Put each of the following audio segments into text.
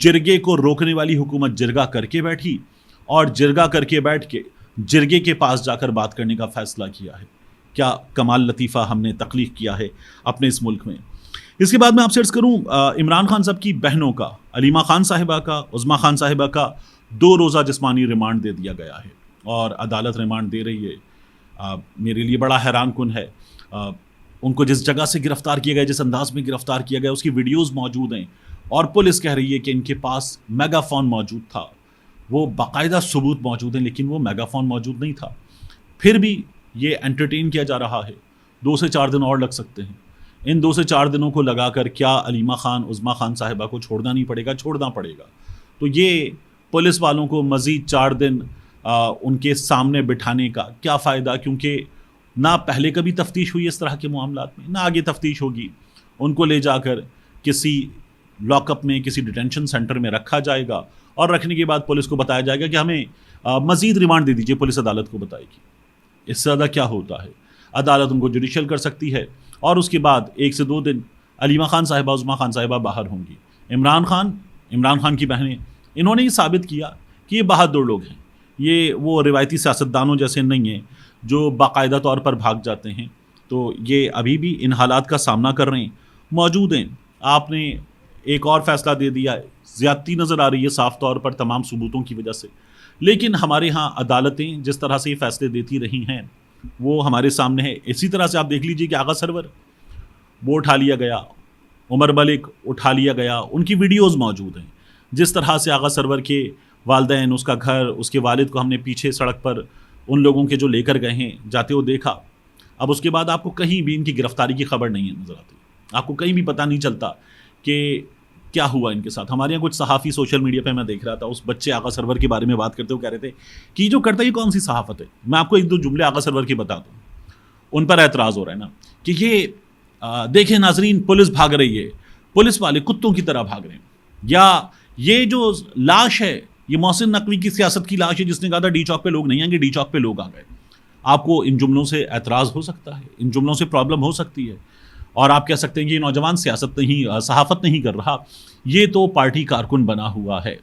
جرگے کو روکنے والی حکومت جرگا کر کے بیٹھی اور جرگا کر کے بیٹھ کے جرگے کے پاس جا کر بات کرنے کا فیصلہ کیا ہے. کیا کمال لطیفہ ہم نے تخلیق کیا ہے اپنے اس ملک میں. اس کے بعد میں آپ سے عرض کروں عمران خان صاحب کی بہنوں کا, علیمہ خان صاحبہ کا, عظمیٰ خان صاحبہ کا 2 روزہ جسمانی ریمانڈ دے دیا گیا ہے اور عدالت ریمانڈ دے رہی ہے. میرے لیے بڑا حیران کن ہے. ان کو جس جگہ سے گرفتار کیا گیا, جس انداز میں گرفتار کیا گیا, اس کی ویڈیوز موجود ہیں اور پولیس کہہ رہی ہے کہ ان کے پاس میگا فون موجود تھا. وہ باقاعدہ ثبوت موجود ہیں لیکن وہ میگا فون موجود نہیں تھا. پھر بھی یہ انٹرٹین کیا جا رہا ہے. 2 سے 4 دن اور لگ سکتے ہیں. ان 2 سے 4 دنوں کو لگا کر کیا علیمہ خان, عظمیٰ خان صاحبہ کو چھوڑنا نہیں پڑے گا؟ چھوڑنا پڑے گا. تو یہ پولیس والوں کو مزید 4 دن ان کے سامنے بٹھانے کا کیا فائدہ؟ کیونکہ نہ پہلے کبھی تفتیش ہوئی اس طرح کے معاملات میں, نہ آگے تفتیش ہوگی. ان کو لے جا کر کسی لاک اپ میں, کسی ڈیٹینشن سینٹر میں رکھا جائے گا اور رکھنے کے بعد پولیس کو بتایا جائے گا کہ ہمیں مزید ریمانڈ دے دیجیے. پولیس عدالت کو بتائے گی. اس سے زیادہ کیا ہوتا ہے؟ عدالت ان کو جوڈیشل کر سکتی ہے اور اس کے بعد 1 سے 2 دن علیمہ خان صاحبہ, عظمیٰ خان صاحبہ باہر ہوں گی. عمران خان کی بہنیں, انہوں نے یہ ثابت کیا کہ یہ بہادر لوگ ہیں. یہ وہ روایتی سیاستدانوں جیسے نہیں ہیں جو باقاعدہ طور پر بھاگ جاتے ہیں. تو یہ ابھی بھی ان حالات کا سامنا کر رہے ہیں, موجود ہیں. آپ نے ایک اور فیصلہ دے دیا ہے, زیادتی نظر آ رہی ہے صاف طور پر تمام ثبوتوں کی وجہ سے. لیکن ہمارے ہاں عدالتیں جس طرح سے یہ فیصلے دیتی رہی ہیں وہ ہمارے سامنے ہے. اسی طرح سے آپ دیکھ لیجئے کہ آغا سرور وہ اٹھا لیا گیا, عمر ملک اٹھا لیا گیا. ان کی ویڈیوز موجود ہیں. جس طرح سے آغا سرور کے والدین, اس کا گھر, اس کے والد کو ہم نے پیچھے سڑک پر ان لوگوں کے جو لے کر گئے ہیں جاتے ہوئے دیکھا. اب اس کے بعد آپ کو کہیں بھی ان کی گرفتاری کی خبر نہیں نظر آتی. آپ کو کہیں بھی پتہ نہیں چلتا کہ کیا ہوا ان کے ساتھ. ہمارے یہاں کچھ صحافی سوشل میڈیا پہ میں دیکھ رہا تھا, اس بچے آغا سرور کے بارے میں بات کرتے ہوئے کہہ رہے تھے کہ یہ جو کرتا ہے یہ کون سی صحافت ہے. میں آپ کو 1-2 جملے آغا سرور کے بتا دوں. ان پر اعتراض ہو رہا ہے نا کہ یہ دیکھیں ناظرین, پولیس بھاگ رہی ہے, پولیس والے کتوں کی طرح بھاگ رہے ہیں, یا یہ جو لاش ہے یہ محسن نقوی کی سیاست کی لاش ہے جس نے کہا تھا ڈی چوک پہ لوگ نہیں آئیں گے, ڈی چوک پہ لوگ آ گئے. آپ کو ان جملوں سے اعتراض ہو سکتا ہے, ان جملوں سے پرابلم ہو سکتی ہے اور آپ کہہ سکتے ہیں کہ یہ نوجوان سیاست نہیں, صحافت نہیں کر رہا, یہ تو پارٹی کارکن بنا ہوا ہے.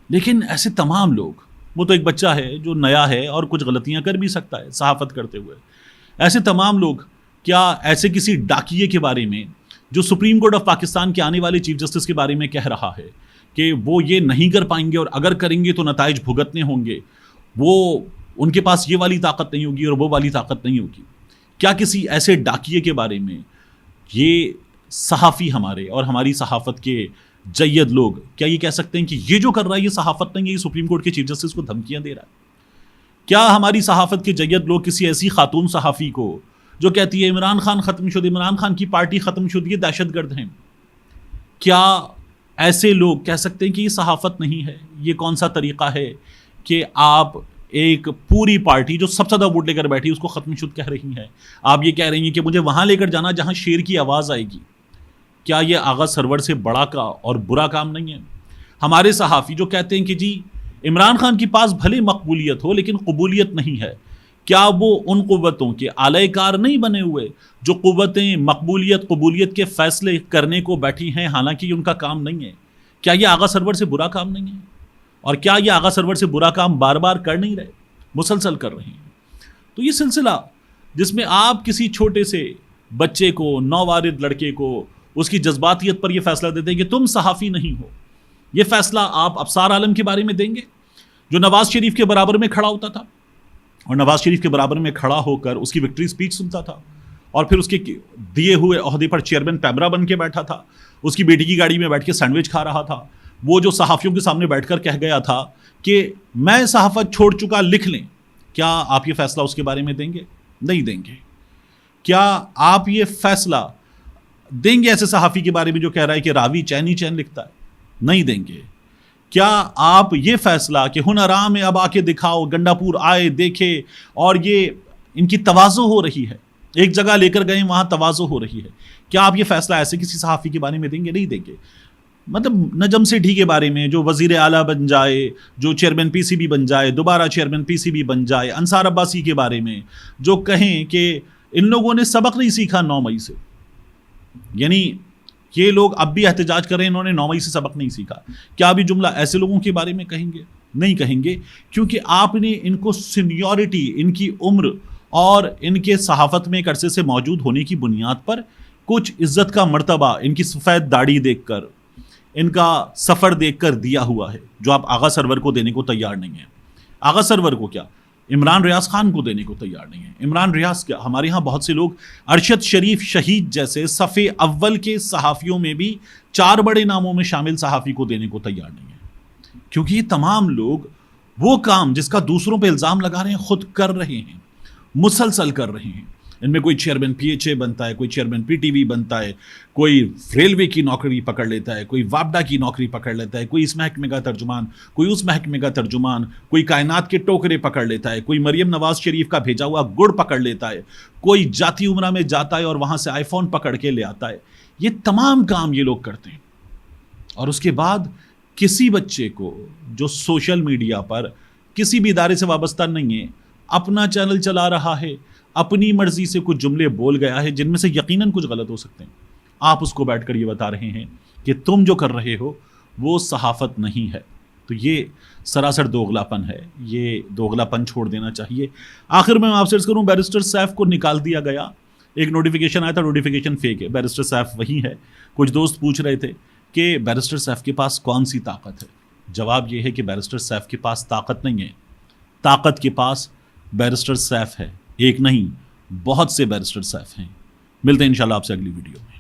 لیکن ایسے تمام لوگ, وہ تو ایک بچہ ہے جو نیا ہے اور کچھ غلطیاں کر بھی سکتا ہے صحافت کرتے ہوئے, ایسے تمام لوگ کیا ایسے کسی ڈاکیے کے بارے میں جو سپریم کورٹ آف پاکستان کے آنے والے چیف جسٹس کے بارے میں کہہ رہا ہے کہ وہ یہ نہیں کر پائیں گے اور اگر کریں گے تو نتائج بھگتنے ہوں گے, وہ ان کے پاس یہ والی طاقت نہیں ہوگی اور وہ والی طاقت نہیں ہوگی, کیا کسی ایسے ڈاکیے کے بارے میں یہ صحافی ہمارے اور ہماری صحافت کے جید لوگ کیا یہ کہہ سکتے ہیں کہ یہ جو کر رہا ہے یہ صحافت نہیں ہے, یہ سپریم کورٹ کے چیف جسٹس کو دھمکیاں دے رہا ہے؟ کیا ہماری صحافت کے جید لوگ کسی ایسی خاتون صحافی کو جو کہتی ہے عمران خان ختم شد, عمران خان کی پارٹی ختم شد, یہ دہشت گرد ہیں, کیا ایسے لوگ کہہ سکتے ہیں کہ یہ صحافت نہیں ہے؟ یہ کون سا طریقہ ہے کہ آپ ایک پوری پارٹی جو سب سے زیادہ ووٹ لے کر بیٹھی اس کو ختم شد کہہ رہی ہیں؟ آپ یہ کہہ رہی ہیں کہ مجھے وہاں لے کر جانا جہاں شیر کی آواز آئے گی. کیا یہ آغا سرور سے بڑا کا اور برا کام نہیں ہے؟ ہمارے صحافی جو کہتے ہیں کہ جی عمران خان کے پاس بھلے مقبولیت ہو لیکن قبولیت نہیں ہے, کیا وہ ان قوتوں کے اعلی کار نہیں بنے ہوئے جو قوتیں مقبولیت قبولیت کے فیصلے کرنے کو بیٹھی ہیں حالانکہ یہ ان کا کام نہیں ہے؟ کیا یہ آغا سرور سے برا کام نہیں ہے؟ اور کیا یہ آغا سرور سے برا کام بار بار کر نہیں رہے, مسلسل کر رہے ہیں؟ تو یہ سلسلہ جس میں آپ کسی چھوٹے سے بچے کو, نووارد لڑکے کو, اس کی جذباتیت پر یہ فیصلہ دیتے ہیں کہ تم صحافی نہیں ہو, یہ فیصلہ آپ ابصار عالم کے بارے میں دیں گے جو نواز شریف کے برابر میں کھڑا ہوتا تھا اور نواز شریف کے برابر میں کھڑا ہو کر اس کی وکٹری سپیچ سنتا تھا اور پھر اس کے دیے ہوئے عہدے پر چیئرمین پیمرا بن کے بیٹھا تھا, اس کی بیٹی کی گاڑی میں بیٹھ کے سینڈوچ کھا رہا تھا, وہ جو صحافیوں کے سامنے بیٹھ کر کہہ گیا تھا کہ میں صحافت چھوڑ چکا, لکھ لیں. کیا آپ یہ فیصلہ اس کے بارے میں دیں گے؟ نہیں دیں گے. کیا آپ یہ فیصلہ دیں گے ایسے صحافی کے بارے میں جو کہہ رہا ہے کہ راوی چین ہی چین لکھتا ہے؟ نہیں دیں گے. کیا آپ یہ فیصلہ کہ ہنرام میں اب آ کے دکھاؤ, گنڈا پور آئے دیکھے اور یہ ان کی تواضع ہو رہی ہے, ایک جگہ لے کر گئے وہاں تواضع ہو رہی ہے, کیا آپ یہ فیصلہ ایسے کسی صحافی کے بارے میں دیں گے؟ نہیں دیں گے. مطلب نجم سیٹھی کے بارے میں جو وزیر اعلیٰ بن جائے, جو چیئرمین پی سی بی بن جائے, دوبارہ چیئرمین پی سی بی بن جائے, انصار عباسی کے بارے میں جو کہیں کہ ان لوگوں نے سبق نہیں سیکھا 9 مئی سے, یعنی یہ لوگ اب بھی احتجاج کر رہے ہیں، انہوں نے 9ویں سے سبق نہیں سیکھا. کیا ابھی جملہ ایسے لوگوں کے بارے میں کہیں گے؟ نہیں کہیں گے، کیونکہ آپ نے ان کو سینیورٹی، ان کی عمر اور ان کے صحافت میں ایک عرصے سے موجود ہونے کی بنیاد پر کچھ عزت کا مرتبہ ان کی سفید داڑھی دیکھ کر، ان کا سفر دیکھ کر دیا ہوا ہے، جو آپ آغا سرور کو دینے کو تیار نہیں ہیں. آغا سرور کو کیا، عمران ریاض خان کو دینے کو تیار نہیں ہیں. عمران ریاض کیا، ہمارے ہاں بہت سے لوگ ارشد شریف شہید جیسے صف اول کے صحافیوں میں بھی 4 بڑے ناموں میں شامل صحافی کو دینے کو تیار نہیں ہیں، کیونکہ یہ تمام لوگ وہ کام جس کا دوسروں پہ الزام لگا رہے ہیں خود کر رہے ہیں، مسلسل کر رہے ہیں. ان میں کوئی چیئرمین PHA بنتا ہے، کوئی چیئرمین PTV بنتا ہے، کوئی ریلوے کی نوکری پکڑ لیتا ہے، کوئی واپڈا کی نوکری پکڑ لیتا ہے، کوئی اس محکمے کا ترجمان، کوئی اس محکمے کا ترجمان، کوئی کائنات کے ٹوکرے پکڑ لیتا ہے، کوئی مریم نواز شریف کا بھیجا ہوا گڑ پکڑ لیتا ہے، کوئی جاتی عمرہ میں جاتا ہے اور وہاں سے آئی فون پکڑ کے لے آتا ہے. یہ تمام کام یہ لوگ کرتے ہیں. اور اس کے بعد کسی بچے کو جو سوشل میڈیا پر کسی بھی ادارے سے وابستہ نہیں ہے، اپنا چینل چلا رہا ہے، اپنی مرضی سے کچھ جملے بول گیا ہے جن میں سے یقیناً کچھ غلط ہو سکتے ہیں، آپ اس کو بیٹھ کر یہ بتا رہے ہیں کہ تم جو کر رہے ہو وہ صحافت نہیں ہے. تو یہ سراسر دوغلاپن ہے، یہ دوغلاپن چھوڑ دینا چاہیے. آخر میں آپ سے عرض کروں، بیرسٹر سیف کو نکال دیا گیا. ایک نوٹیفیکیشن آیا تھا، نوٹیفیکیشن فیک ہے، بیرسٹر سیف وہی ہے. کچھ دوست پوچھ رہے تھے کہ بیرسٹر سیف کے پاس کون سی طاقت ہے. جواب یہ ہے کہ بیرسٹر سیف کے پاس طاقت نہیں ہے، طاقت کے پاس بیرسٹر سیف ہے. ایک نہیں، بہت سے بیرسٹر سیف ہیں. ملتے ہیں انشاءاللہ آپ سے اگلی ویڈیو میں.